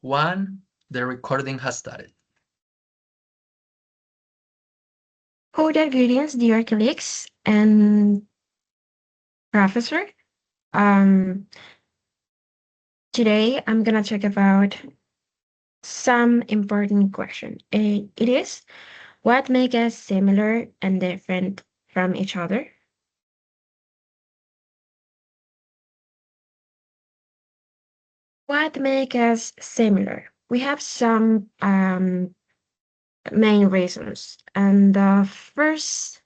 One, the recording has started. Oh, the greetings, dear colleagues and professor. Um, Today I'm gonna talk about some important question. It is what makes us similar and different from each other. What makes us similar? We have some main reasons, and the first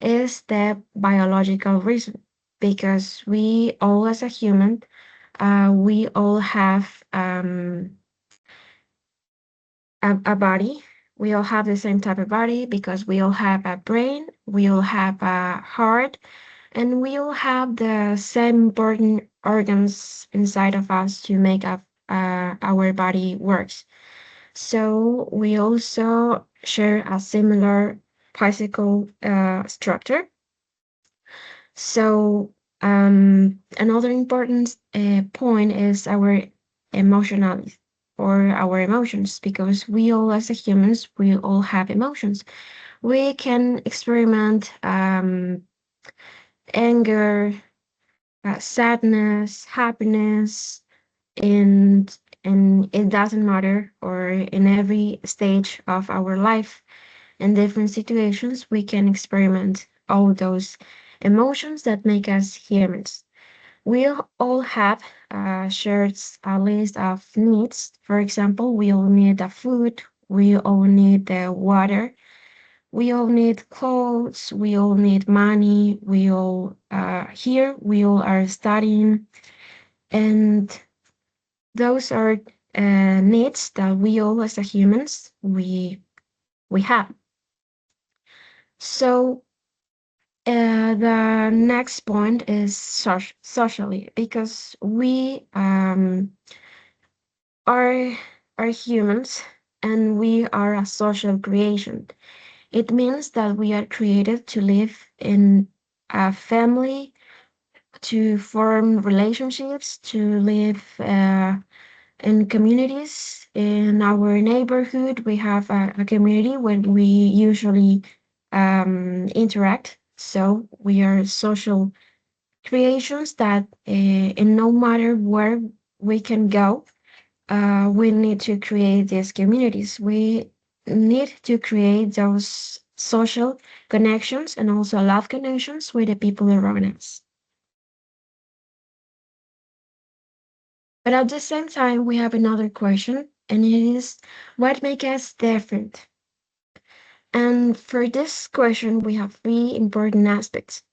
is the biological reason, because we all as a human, we all have a body. We all have the same type of body because we all have a brain, we all have a heart, and we all have the same important organs inside of us to make up our body works. So we also share a similar physical structure. So another important point is our emotional or our emotions, because we all as a humans, we all have emotions. We can experiment anger, sadness, happiness, and it doesn't matter, or in every stage of our life, in different situations, we can experiment all those emotions that make us humans. We all have shared a list of needs. For example, we all need the food, we all need the water, we all need clothes, we all need money, we all here, we all are studying, and those are needs that we all as a humans we have. So the next point is socially, because we are humans and we are a social creation. It means that we are created to live in a family, to form relationships, to live in communities. In our neighborhood, we have a community where we usually interact. So we are social creations that, in no matter where we can go, we need to create these communities. We need to create those social connections and also love connections with the people around us. But at the same time, we have another question, and it is what makes us different? And for this question, we have three important aspects.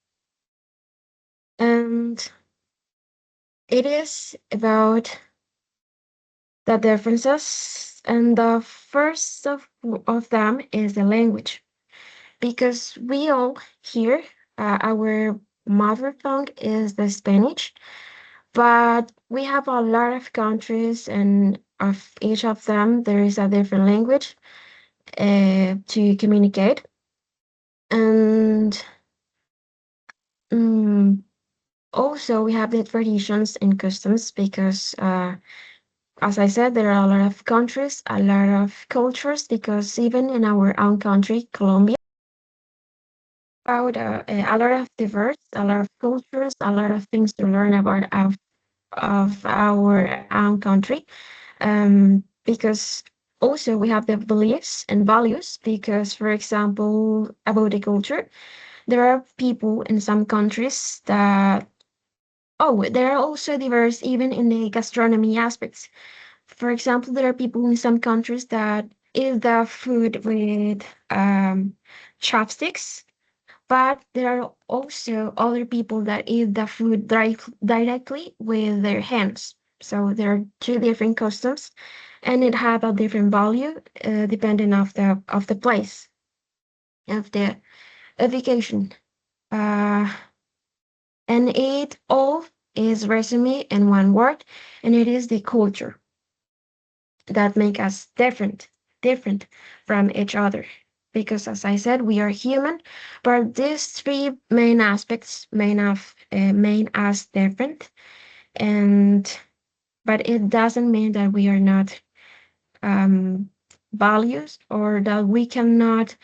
And it is about the differences. And the first of them is the language, because we all here, our mother tongue is the Spanish, but we have a lot of countries, and of each of them, there is a different language to communicate. And mm, also, we have the traditions and customs, because, as I said, there are a lot of countries, a lot of cultures, because even in our own country, Colombia, about a lot of diverse, a lot of cultures, a lot of things to learn about of our own country. Because also we have the beliefs and values, because, for example, about the culture, there are people in some countries that, oh, there are also diverse even in the gastronomy aspects. For example, there are people in some countries that eat the food with chopsticks, but there are also other people that eat the food directly with their hands. So there are two different customs, and it have a different value depending of the place of the education. Uh, and it all is resume in one word, and it is the culture that make us different from each other. Because, as I said, we are human, but these three main aspects main us different, and but it doesn't mean that we are not values, or that we cannot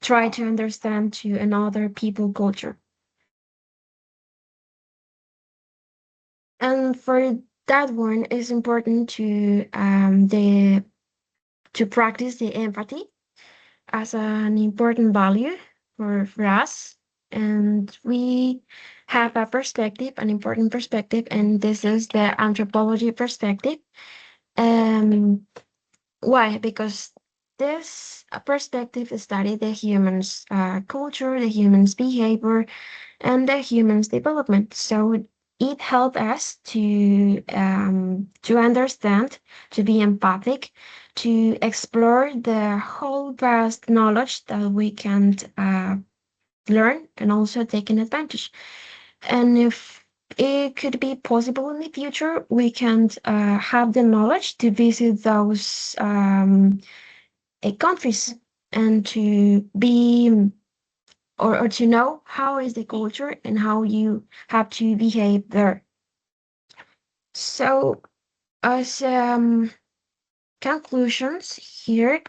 try to understand to another people culture. And for that one, it's important to practice the empathy as an important value for us. And we have a perspective, an important perspective, and this is the anthropology perspective. Um, why? Because this perspective study the humans' culture, the humans' behavior, and the humans' development. So it helped us to understand, to be empathic, to explore the whole vast knowledge that we can learn and also take an advantage. And if it could be possible in the future, we can have the knowledge to visit those countries and to be or to know how is the culture and how you have to behave there. So as conclusions here,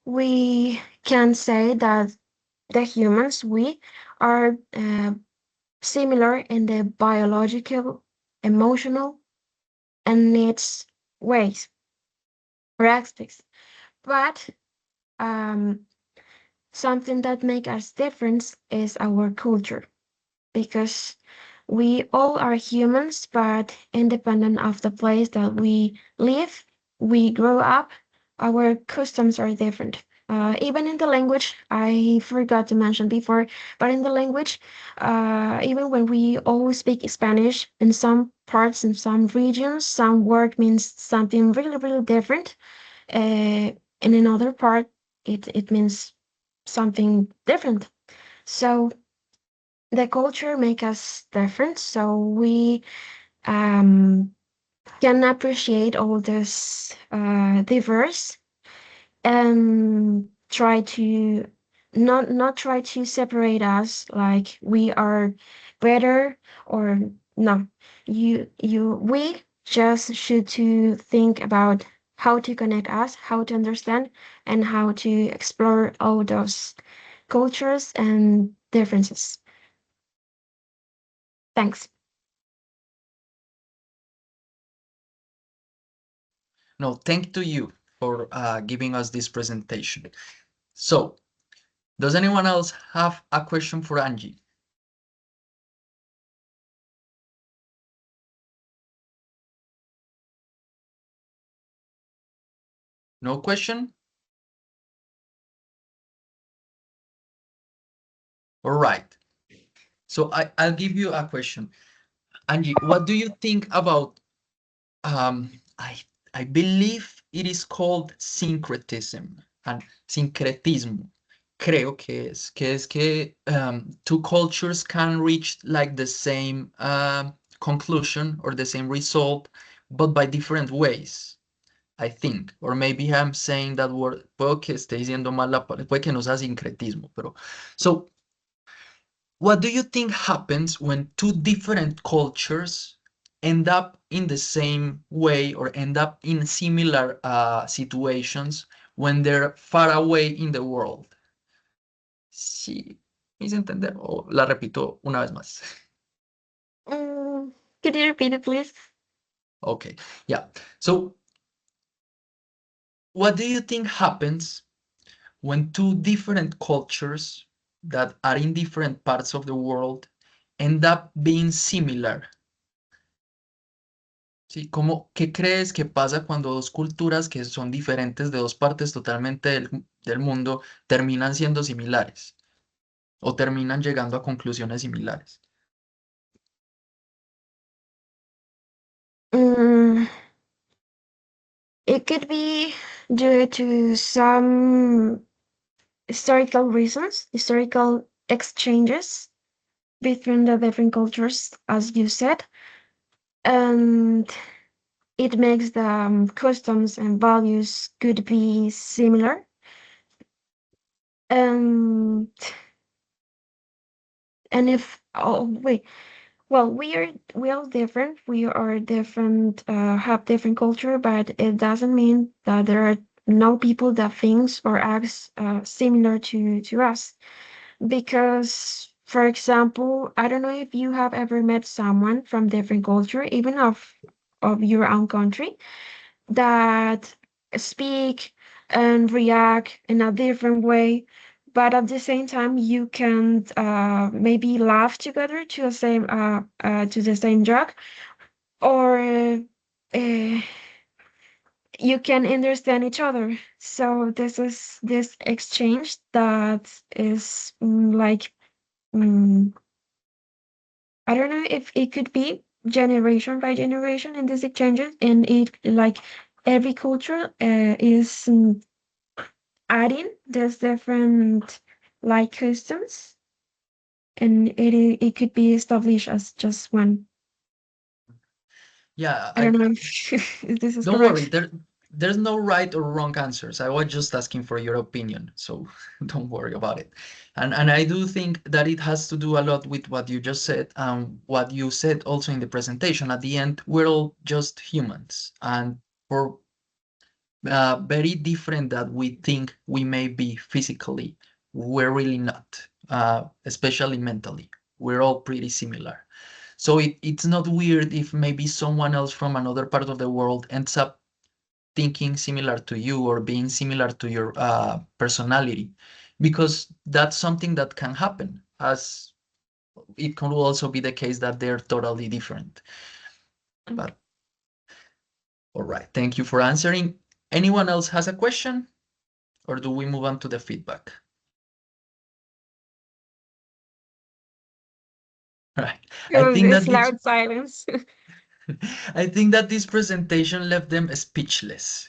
we can say that the humans, we are similar in the biological, emotional, and needs ways or aspects. But um, something that makes us different is our culture, because we all are humans, but independent of the place that we live, we grow up, our customs are different. Even in the language, I forgot to mention before, but in the language, even when we all speak Spanish, in some parts, in some regions, some word means something really, really different. In another part, it means something different. So the culture make us different, so we um, can appreciate all this diverse and try to not try to separate us like we are better or no. We just should to think about how to connect us, how to understand, and how to explore all those cultures and differences. Thanks. No, thank to you for giving us this presentation. So, does anyone else have a question for Angie? No question? All right. So I'll give you a question. Angie, what do you think about um I I believe it is called syncretism and syncretismo. Creo que es que two cultures can reach like the same conclusion or the same result, but by different ways. I think, or maybe I'm saying that word, puedo que esté diciendo mal la palabra, puede que no sea sincretismo, pero so what do you think happens when two different cultures end up in the same way or end up in similar situations when they're far away in the world? Sí, ¿me hice entender? O la repito una vez más. Mm, could you repeat it, please? Okay, yeah. So, what do you think happens when two different cultures that are in different parts of the world end up being similar? Sí, ¿cómo, qué crees que pasa cuando dos culturas que son diferentes de dos partes totalmente del mundo terminan siendo similares o terminan llegando a conclusiones similares? Mm, it could be due to some historical reasons, historical exchanges between the different cultures, as you said, and it makes the customs and values could be similar. And and if oh wait, Well, we are different. We are different, have different culture, but it doesn't mean that there are no people that thinks or acts similar to us. Because, for example, I don't know if you have ever met someone from different culture, even of your own country, that speak and react in a different way, but at the same time you can maybe laugh together to the same joke, or you can understand each other. So this is this exchange that is like mm, I don't know if it could be generation by generation in these exchanges, and it like every culture is adding these different like customs, and it could be established as just one. Yeah, I don't know if this is don't worry. correct. There's no right or wrong answers. I was just asking for your opinion, so don't worry about it. And I do think that it has to do a lot with what you just said, what you said also in the presentation. At the end, we're all just humans, and for very different that we think we may be physically, we're really not, especially mentally. We're all pretty similar. So it's not weird if maybe someone else from another part of the world ends up thinking similar to you or being similar to your personality, because that's something that can happen, as it can also be the case that they're totally different. Okay. But all right, thank you for answering. Anyone else has a question, or do we move on to the feedback? Right. It I was think this that this loud silence. I think that this presentation left them speechless.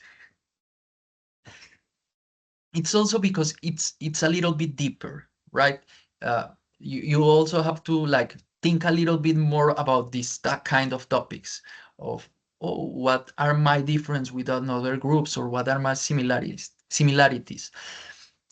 It's also because it's a little bit deeper, right? You also have to like think a little bit more about this that kind of topics of, oh, what are my difference with another groups, or what are my similarities.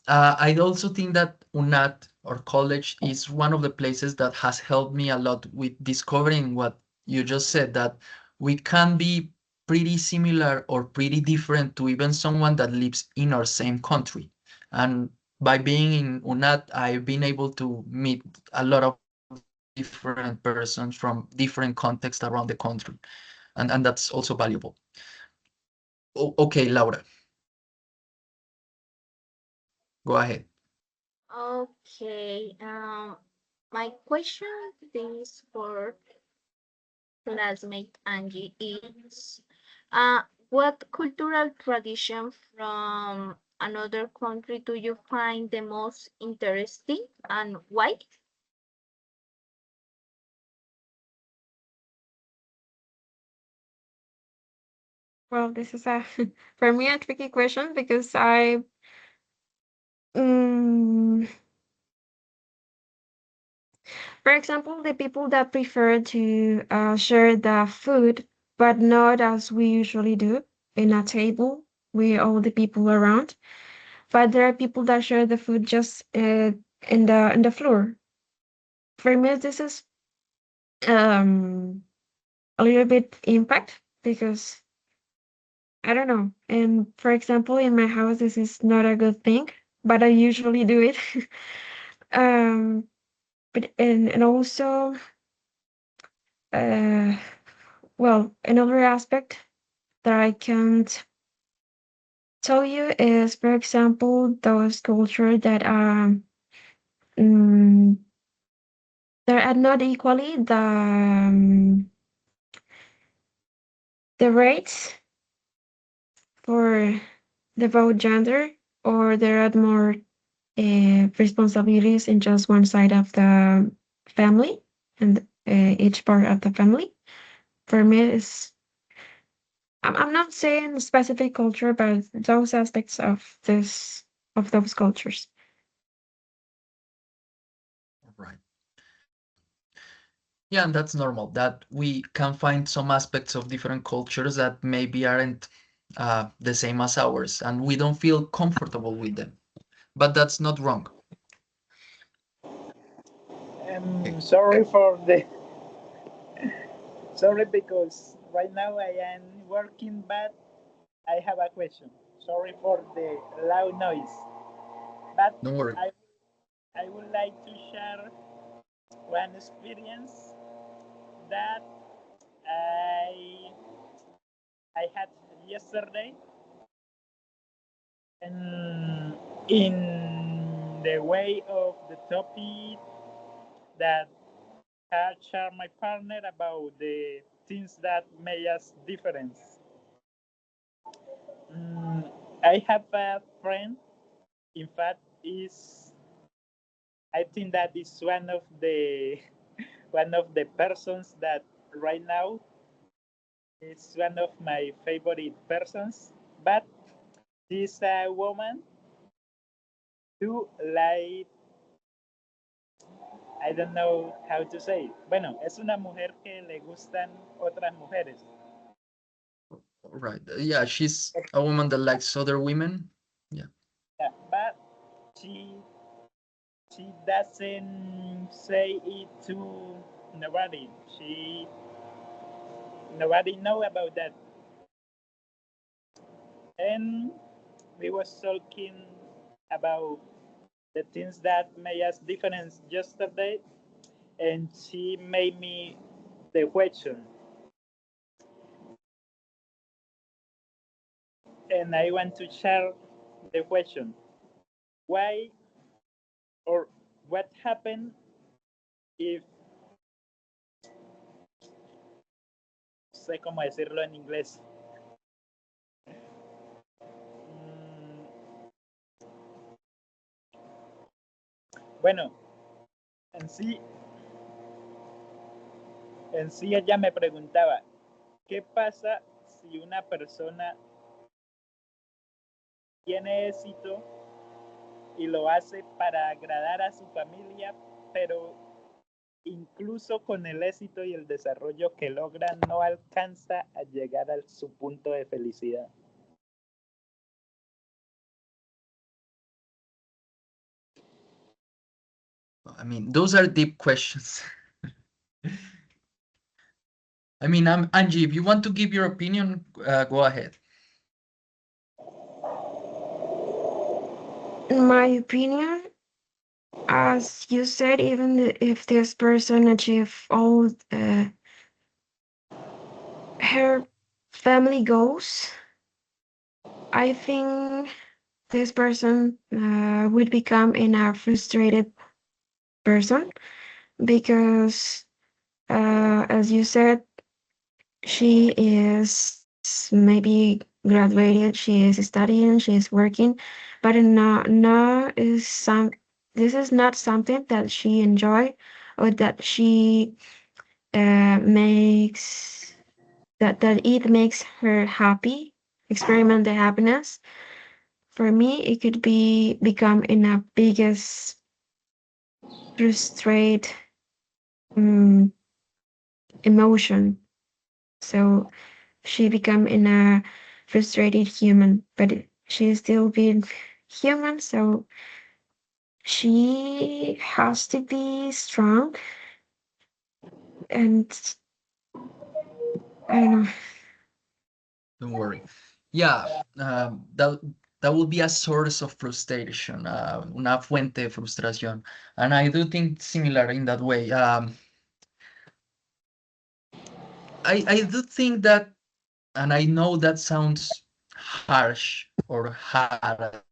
I also think that UNAT or college is one of the places that has helped me a lot with discovering what you just said, that we can be pretty similar or pretty different to even someone that lives in our same country. And by being in UNAT, I've been able to meet a lot of different persons from different contexts around the country. And that's also valuable. Okay, Laura, go ahead. Okay. My question is for classmate Angie is, what cultural tradition from another country do you find the most interesting and why? Well, this is a for me a tricky question because mm, for example, the people that prefer to share the food, but not as we usually do in a table with all the people around. But there are people that share the food just in the floor. For me, this is um a little bit impact because I don't know. And for example, in my house, this is not a good thing, but I usually do it. um, but and also, uh, well, another aspect that I can't tell you is, for example, those culture that mm, that are not equally the rates for the both gender, or there are more responsibilities in just one side of the family and each part of the family. For me, is I'm not saying specific culture, but those aspects of this of those cultures. Right. Yeah, and that's normal that we can find some aspects of different cultures that maybe aren't the same as ours, and we don't feel comfortable with them. But that's not wrong. Okay. Sorry for the Sorry, because right now I am working, but I have a question. Sorry for the loud noise, but Don't worry. I, I would like to share one experience that I I had yesterday, and in the way of the topic that had shared my partner about the things that made us different. Mm, I have a friend. In fact, is I think that is one of the one of the persons that right now is one of my favorite persons. But this woman who like I don't know how to say. Bueno, es una mujer que le gustan otras mujeres. Right. Yeah, she's a woman that likes other women. Yeah. Yeah, but she she doesn't say it to nobody. Nobody know about that. And we was talking about the things that made us different yesterday, and she made me the question, and I want to share the question: why or what happened if, sé cómo decirlo en inglés. Bueno, en sí, en sí ella me preguntaba, ¿qué pasa si una persona tiene éxito y lo hace para agradar a su familia, pero incluso con el éxito y el desarrollo que logra no alcanza a llegar a su punto de felicidad? I mean, those are deep questions. I mean, Angie, if you want to give your opinion, go ahead. In my opinion, as you said, even if this person achieved all her family goals, I think this person would become a frustrated person because, as you said, she is maybe graduated, she is studying, she is working, but no is some. This is not something that she enjoy or that she makes that it makes her happy. Experiment the happiness. For me, it could be become in a biggest frustrate emotion. So she become in a frustrated human, but she still being human. So she has to be strong, and I don't know. Don't worry. Yeah, that that will be a source of frustration, una fuente de frustración. And I do think similar in that way. I do think that, and I know that sounds harsh or hard.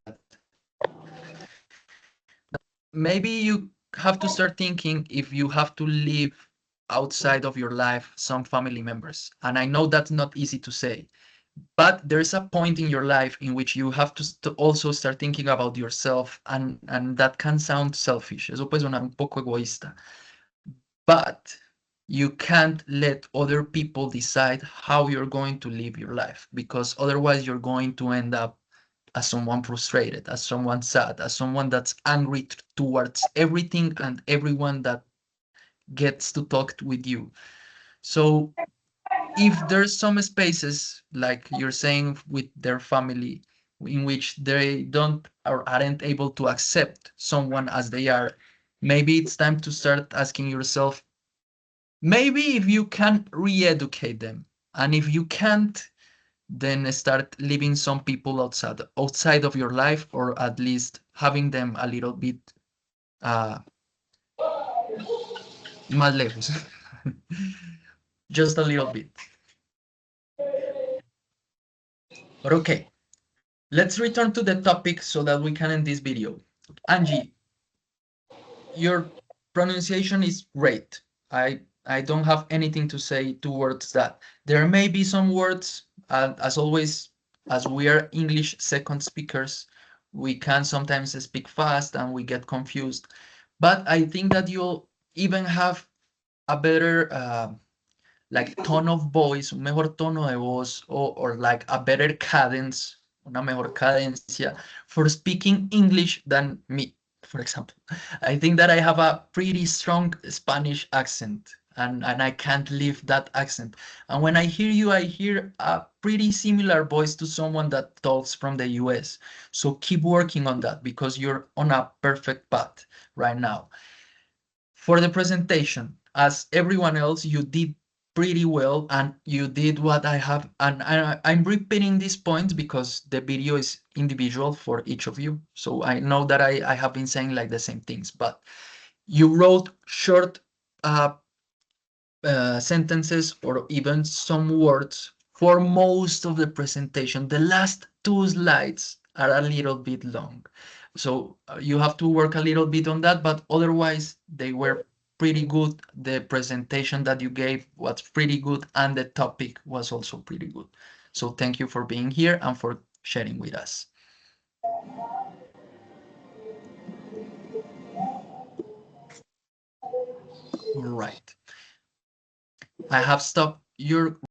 Maybe you have to start thinking if you have to leave outside of your life some family members. And I know that's not easy to say, but there's a point in your life in which you have to also start thinking about yourself, and that can sound selfish. Eso puede sonar un poco egoísta, but you can't let other people decide how you're going to live your life, because otherwise you're going to end up as someone frustrated, as someone sad, as someone that's angry towards everything and everyone that gets to talk with you. So if there's some spaces, like you're saying, with their family, in which they don't or aren't able to accept someone as they are, maybe it's time to start asking yourself, Maybe if you can re-educate them, and if you can't, then start leaving some people outside of your life, or at least having them a little bit uh, más lejos. Just a little bit. But okay, let's return to the topic so that we can end this video. Angie, your pronunciation is great. I don't have anything to say towards that. There may be some words, as always, as we are English second speakers, we can sometimes speak fast and we get confused. But I think that you'll even have a better like tone of voice, un mejor tono de voz, or like a better cadence, una mejor cadencia for speaking English than me, for example. I think that I have a pretty strong Spanish accent, and I can't leave that accent. And when I hear you, I hear a pretty similar voice to someone that talks from the US. So keep working on that, because you're on a perfect path right now. For the presentation, as everyone else, you did pretty well, and you did what I have, and I'm repeating these points because the video is individual for each of you. So I know that I have been saying like the same things, but you wrote short sentences or even some words for most of the presentation. The last two slides are a little bit long. So you have to work a little bit on that, but otherwise they were pretty good. The presentation that you gave was pretty good, and the topic was also pretty good. So thank you for being here and for sharing with us. All right. I have stopped your